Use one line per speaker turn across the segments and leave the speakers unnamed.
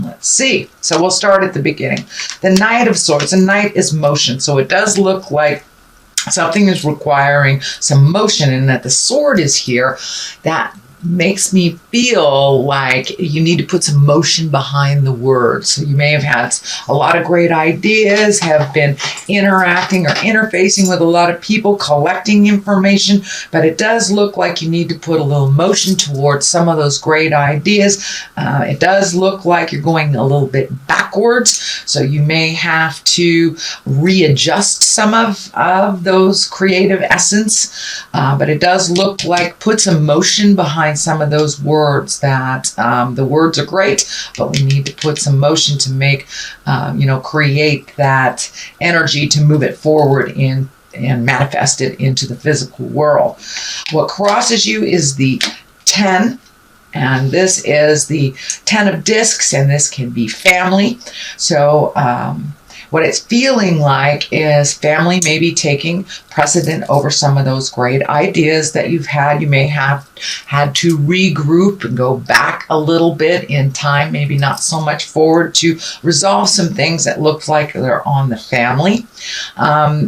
Let's see. So we'll start at the beginning. The Knight of Swords. The Knight is motion. So it does look like something is requiring some motion, and that the sword is here. That makes me feel like you need to put some motion behind the words. So you may have had a lot of great ideas, have been interacting or interfacing with a lot of people, collecting information, but it does look like you need to put a little motion towards some of those great ideas. It does look like you're going a little bit backwards, so you may have to readjust some of those creative essence, but it does look like put some motion behind some of those words. That the words are great, but we need to put some motion to make, create that energy to move it forward and manifest it into the physical world. What crosses you is the 10. And this is the 10 of discs, and this can be family. So what it's feeling like is family maybe taking precedent over some of those great ideas that you've had. You may have had to regroup and go back a little bit in time, maybe not so much forward, to resolve some things that look like they're on the family.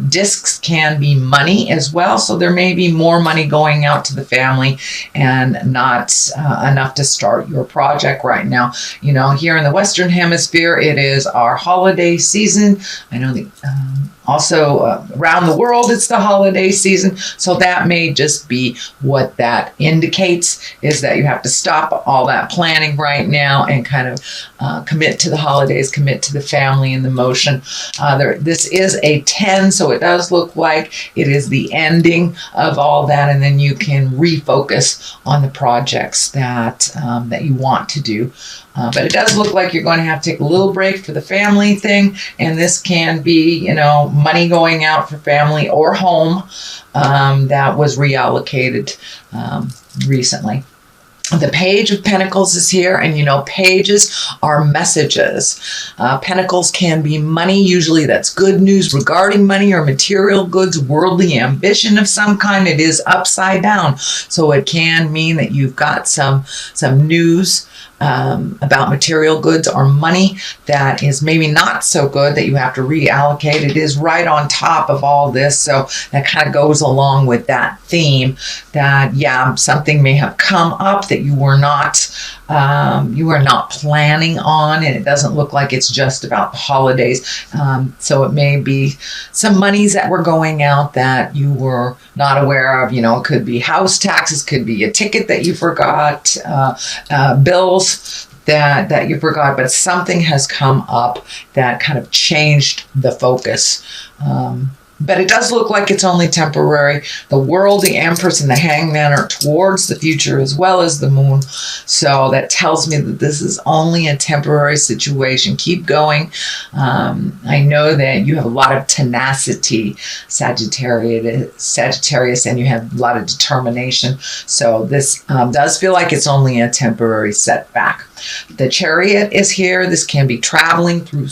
Discs can be money as well, so there may be more money going out to the family and not enough to start your project right now. You know, here in the Western Hemisphere, it is our holiday season. I know also around the world it's the holiday season, so that may just be what that indicates, is that you have to stop all that planning right now and kind of commit to the holidays, commit to the family and the motion. This is a 10, so it does look like it is the ending of all that, and then you can refocus on the projects that you want to do. But it does look like you're going to have to take a little break for the family thing, and this can be, money going out for family or home that was reallocated recently. The Page of Pentacles is here, and pages are messages. Pentacles can be money. Usually that's good news regarding money or material goods, worldly ambition of some kind. It is upside down, so it can mean that you've got some news about material goods or money that is maybe not so good, that you have to reallocate. It is right on top of all this, so that kind of goes along with that theme that, something may have come up that you were not planning on, and it doesn't look like it's just about the holidays. So it may be some monies that were going out that you were not aware of. It could be house taxes, could be a ticket that you forgot, bills that you forgot, but something has come up that kind of changed the focus. But it does look like it's only temporary. The World, the Empress, and the Hangman are towards the future as well as the Moon. So that tells me that this is only a temporary situation. Keep going. I know that you have a lot of tenacity, Sagittarius, and you have a lot of determination. So this does feel like it's only a temporary setback. The Chariot is here. This can be traveling through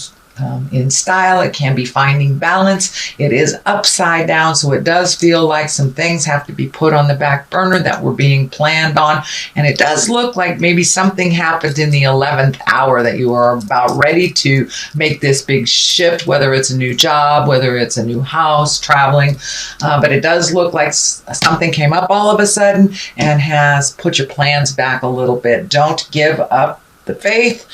in style. It can be finding balance. It is upside down, so it does feel like some things have to be put on the back burner that were being planned on, and it does look like maybe something happened in the 11th hour that you are about ready to make this big shift, whether it's a new job, whether it's a new house, traveling, but it does look like something came up all of a sudden and has put your plans back a little bit. Don't give up the faith.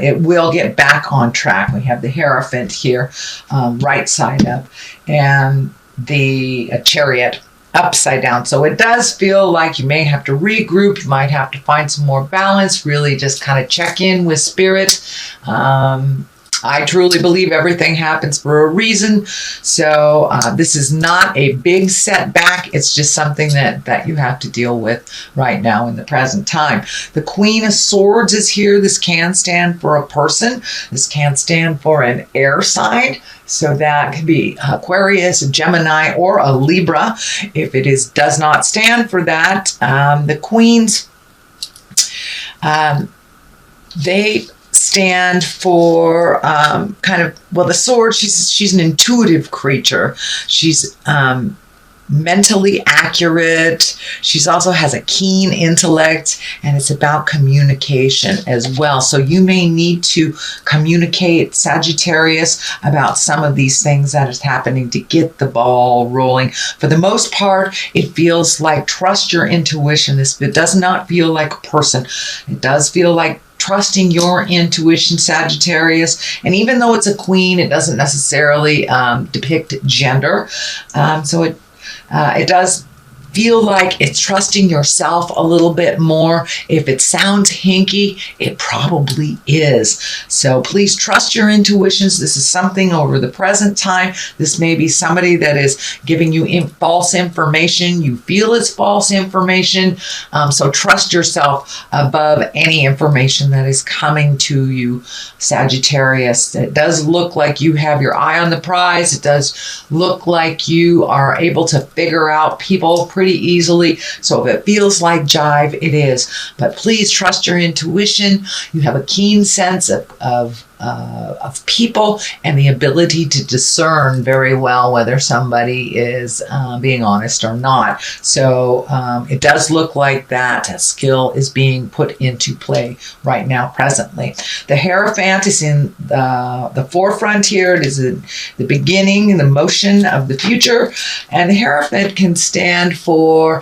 It will get back on track. We have the Hierophant here, right side up, and the Chariot upside down. So it does feel like you may have to regroup. You might have to find some more balance, really just kind of check in with spirit. I truly believe everything happens for a reason. So this is not a big setback. It's just something that you have to deal with right now in the present time. The Queen of Swords is here. This can stand for a person. This can stand for an air sign. So that could be Aquarius, a Gemini, or a Libra. If it does not stand for that, the Queens, they stand for the sword. She's an intuitive creature. She's mentally accurate. She also has a keen intellect, and it's about communication as well. So you may need to communicate, Sagittarius, about some of these things that is happening to get the ball rolling. For the most part, it feels like trust your intuition. It does not feel like a person. It does feel like trusting your intuition, Sagittarius. And even though it's a queen, it doesn't necessarily depict gender. So it does feel like it's trusting yourself a little bit more. If it sounds hinky, it probably is. So please trust your intuitions. This is something over the present time. This may be somebody that is giving you false information. You feel it's false information. So trust yourself above any information that is coming to you, Sagittarius. It does look like you have your eye on the prize. It does look like you are able to figure out people pretty easily. So if it feels like jive, it is. But please trust your intuition. You have a keen sense of people and the ability to discern very well whether somebody is being honest or not. So it does look like that skill is being put into play right now, presently. The Hierophant is in the forefront here. It is in the beginning and the motion of the future. And the Hierophant can stand for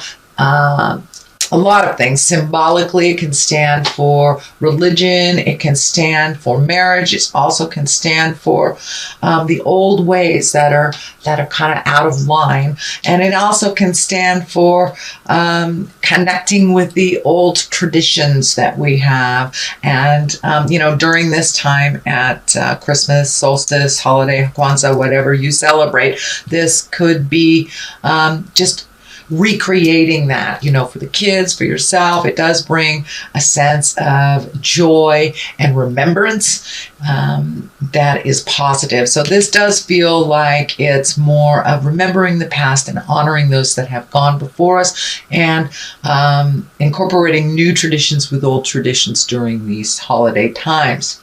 a lot of things. Symbolically, it can stand for religion. It can stand for marriage. It also can stand for the old ways that are kind of out of line. And it also can stand for connecting with the old traditions that we have. And, during this time at Christmas, solstice, holiday, Kwanzaa, whatever you celebrate, this could be just recreating that, for the kids, for yourself. It does bring a sense of joy and remembrance that is positive. So this does feel like it's more of remembering the past and honoring those that have gone before us, and incorporating new traditions with old traditions during these holiday times.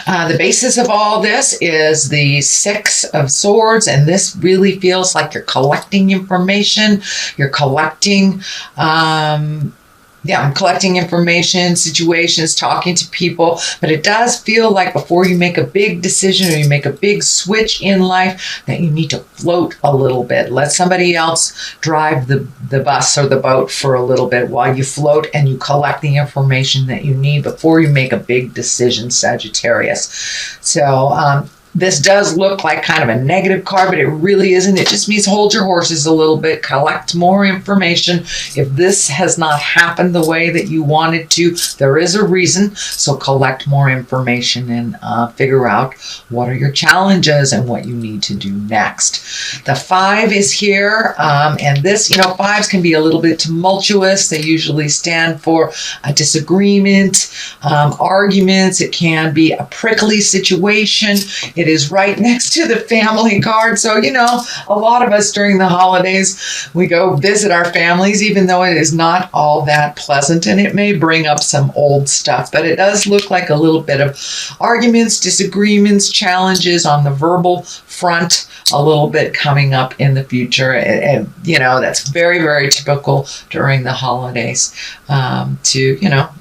The basis of all this is the Six of Swords, and this really feels like you're collecting information. You're collecting, I'm collecting information, situations, talking to people, but it does feel like before you make a big decision or you make a big switch in life, that you need to float a little bit. Let somebody else drive the bus or the boat for a little bit while you float and you collect the information that you need before you make a big decision, Sagittarius. So, this does look like kind of a negative card, but it really isn't. It just means hold your horses a little bit, collect more information. If this has not happened the way that you wanted to, there is a reason. So collect more information and figure out what are your challenges and what you need to do next. The 5 is here, and this, fives can be a little bit tumultuous. They usually stand for a disagreement, arguments. It can be a prickly situation. It is right next to the family card. So, a lot of us during the holidays, we go visit our families, even though it is not all that pleasant, and it may bring up some old stuff, but it does look like a little bit of arguments, disagreements, challenges on the verbal front, a little bit coming up in the future. And that's very, very typical during the holidays.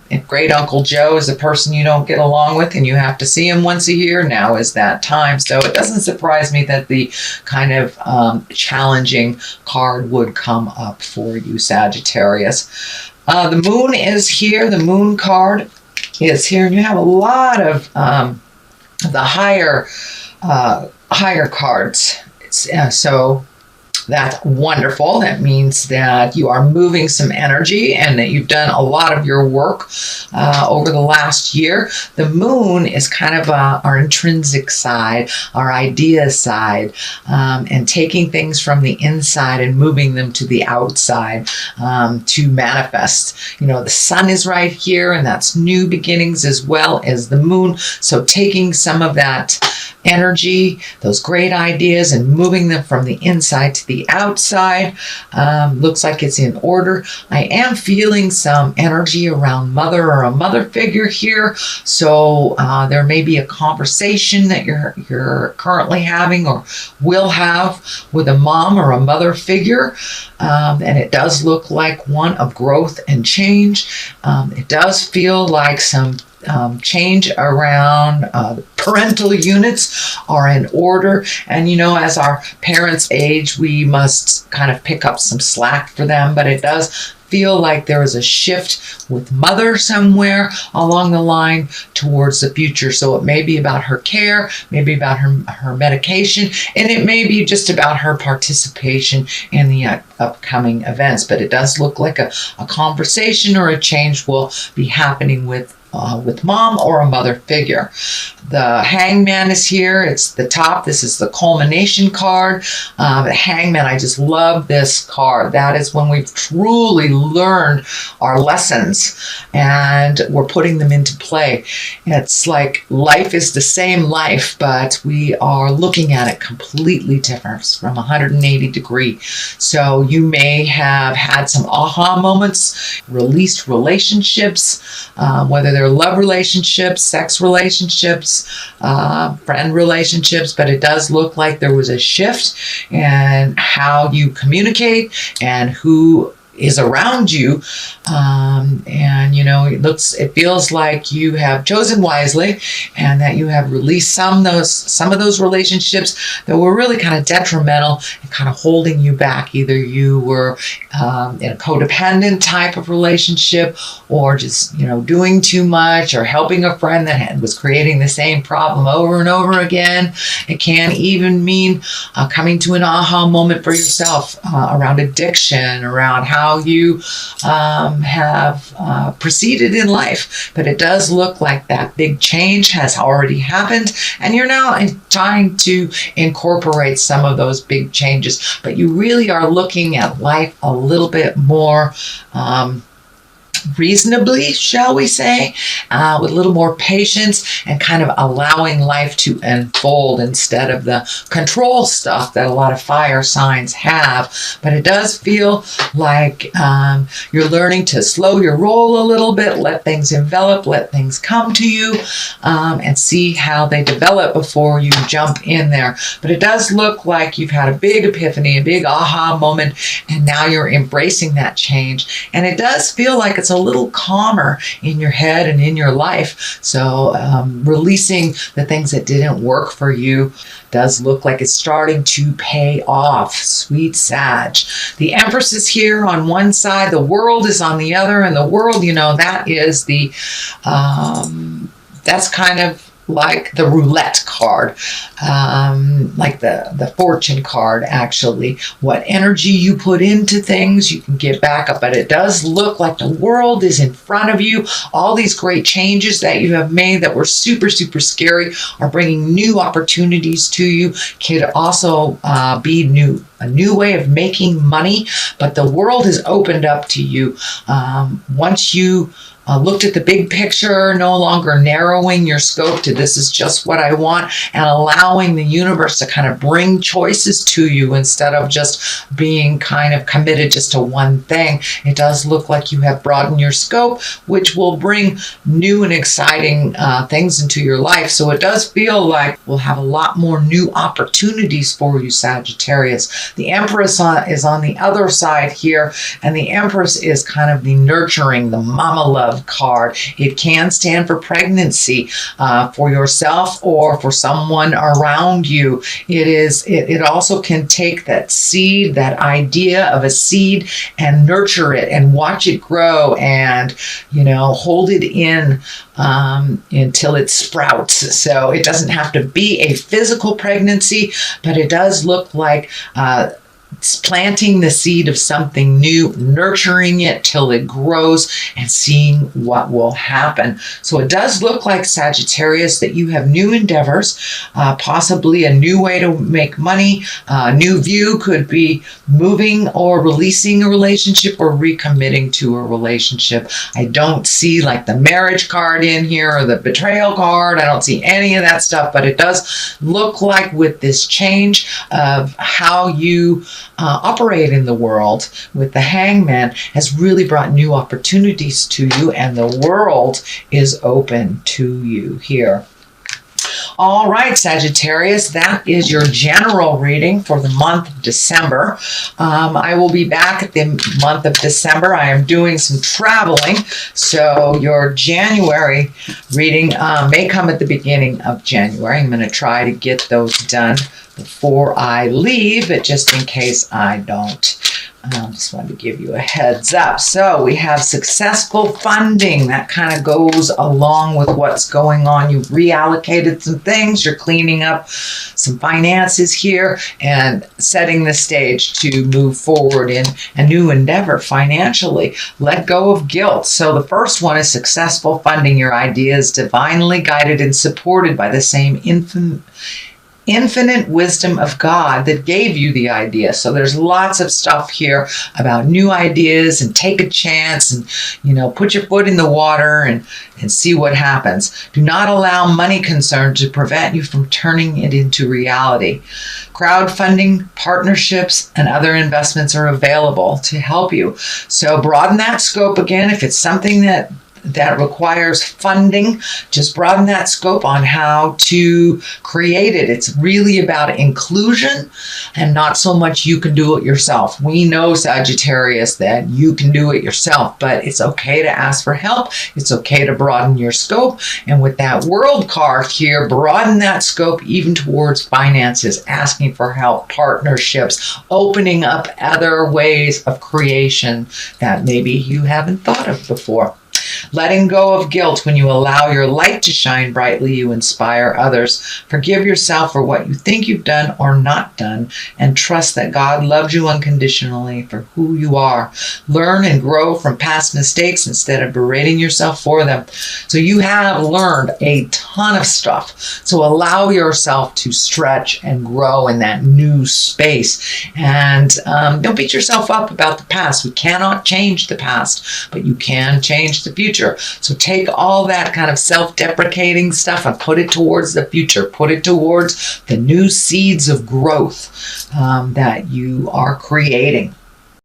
If great Uncle Joe is a person you don't get along with and you have to see him once a year, now is that time. So it doesn't surprise me that the kind of challenging card would come up for you, Sagittarius. The moon is here. The moon card is here. And you have a lot of the higher cards. So that's wonderful. That means that you are moving some energy and that you've done a lot of your work over the last year. The moon is kind of our intrinsic side, our idea side, and taking things from the inside and moving them to the outside to manifest. The sun is right here, and that's new beginnings as well as the moon. So taking some of that energy, those great ideas, and moving them from the inside to the outside. Looks like it's in order. I am feeling some energy around mother or a mother figure here. So there may be a conversation that you're currently having or will have with a mom or a mother figure. And it does look like one of growth and change. It does feel like some change around parental units are in order. And as our parents age, we must kind of pick up some slack for them. But it does feel like there is a shift with mother somewhere along the line towards the future. So it may be about her care, maybe about her medication, and it may be just about her participation in the upcoming events. But it does look like a conversation or a change will be happening with mom or a mother figure. The Hangman is here. It's the top. This is the culmination card. The Hangman, I just love this card. That is when we've truly learned our lessons and we're putting them into play. It's like life is the same life, but we are looking at it completely different from 180 degrees. So you may have had some aha moments, released relationships, whether they're love relationships, sex relationships, friend relationships, but it does look like there was a shift in how you communicate and who is around you. It feels like you have chosen wisely and that you have released some of those relationships that were really kind of detrimental and kind of holding you back. Either you were in a codependent type of relationship or just, doing too much or helping a friend that was creating the same problem over and over again. It can even mean coming to an aha moment for yourself around addiction, around how you have proceeded in life. But it does look like that big change has already happened and you're now trying to incorporate some of those big changes, but you really are looking at life a little bit more reasonably, shall we say, with a little more patience and kind of allowing life to unfold instead of the control stuff that a lot of fire signs have. But it does feel like you're learning to slow your roll a little bit, let things envelop, let things come to you, and see how they develop before you jump in there. But it does look like you've had a big epiphany, a big aha moment, and now you're embracing that change. And it does feel like it's a little calmer in your head and in your life. So releasing the things that didn't work for you does look like it's starting to pay off. Sweet Sag. The Empress is here on one side, the World is on the other, and the World, that is the that's kind of like the roulette card, like the fortune card, actually. What energy you put into things, you can get back up. But it does look like the World is in front of you. All these great changes that you have made that were super, super scary are bringing new opportunities to you. Could also be a new way of making money. But the World has opened up to you. Once you looked at the big picture, no longer narrowing your scope to this is just what I want, and allowing the universe to kind of bring choices to you instead of just being kind of committed just to one thing. It does look like you have broadened your scope, which will bring new and exciting things into your life. So it does feel like we'll have a lot more new opportunities for you, Sagittarius. The Empress is on the other side here, and the Empress is kind of the nurturing, the mama love card. It can stand for pregnancy for yourself or for someone around you. It also can take that seed, that idea of a seed, and nurture it and watch it grow and hold it in until it sprouts. So it doesn't have to be a physical pregnancy, but it does look like planting the seed of something new, nurturing it till it grows, and seeing what will happen. So it does look like, Sagittarius, that you have new endeavors, possibly a new way to make money. A new view could be moving or releasing a relationship or recommitting to a relationship. I don't see like the marriage card in here or the betrayal card. I don't see any of that stuff, but it does look like with this change of how you operate in the world with the Hangman has really brought new opportunities to you, and the world is open to you here. All right, Sagittarius, that is your general reading for the month of December. I will be back at the month of December. I am doing some traveling, so your January reading may come at the beginning of January. I'm going to try to get those done before I leave, but just in case I don't. Just wanted to give you a heads up. So we have successful funding. That kind of goes along with what's going on. You've reallocated some things. You're cleaning up some finances here and setting the stage to move forward in a new endeavor financially. Let go of guilt. So the first one is successful funding. Your idea is divinely guided and supported by the same infinite wisdom of God that gave you the idea. So there's lots of stuff here about new ideas, and take a chance and, you know, put your foot in the water and see what happens. Do not allow money concern to prevent you from turning it into reality. Crowdfunding, partnerships, and other investments are available to help you. So broaden that scope again. If it's something that requires funding, just broaden that scope on how to create it. It's really about inclusion and not so much you can do it yourself. We know, Sagittarius, that you can do it yourself, but it's okay to ask for help. It's okay to broaden your scope. And with that World card here, broaden that scope even towards finances, asking for help, partnerships, opening up other ways of creation that maybe you haven't thought of before. Letting go of guilt. When you allow your light to shine brightly, you inspire others. Forgive yourself for what you think you've done or not done, and trust that God loves you unconditionally for who you are. Learn and grow from past mistakes instead of berating yourself for them. So you have learned a ton of stuff. So allow yourself to stretch and grow in that new space. And don't beat yourself up about the past. We cannot change the past, but you can change the future. So take all that kind of self-deprecating stuff and put it towards the future. Put it towards the new seeds of growth that you are creating.